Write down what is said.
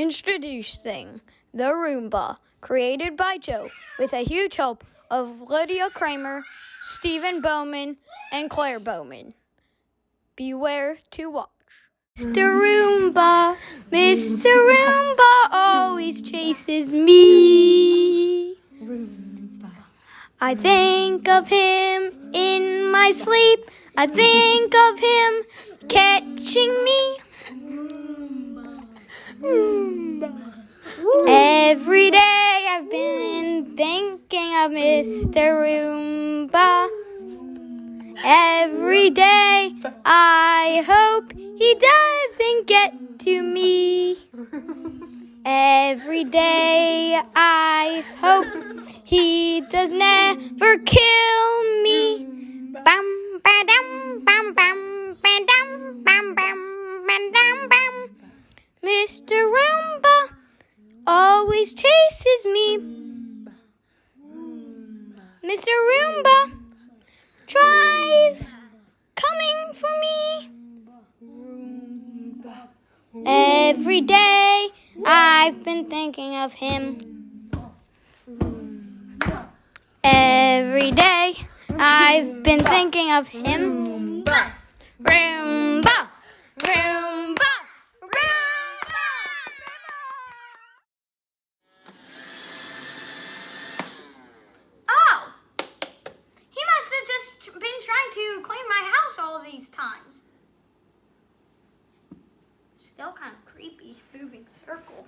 Introducing the Roomba, created by Joe, with a huge help of Lydia Kramer, Stephen Bowman, and Claire Bowman. Beware to watch. Mr. Roomba always chases me. I think of him in my sleep. I think of him catching me. Every day I've been thinking of Mr. Roomba. Every day I hope he doesn't get to me. Every day I hope he does never kill me. Bam ba dum bam bam ba dum bam bam ba dum bam. Mr. Roomba always chases me. Mr. Roomba tries coming for me. Every day I've been thinking of him. Every day I've been thinking of him. Roomba, Roomba, Roomba. Oh, he must have just been trying to clean my house all of these times. Still kind of creepy, moving circle.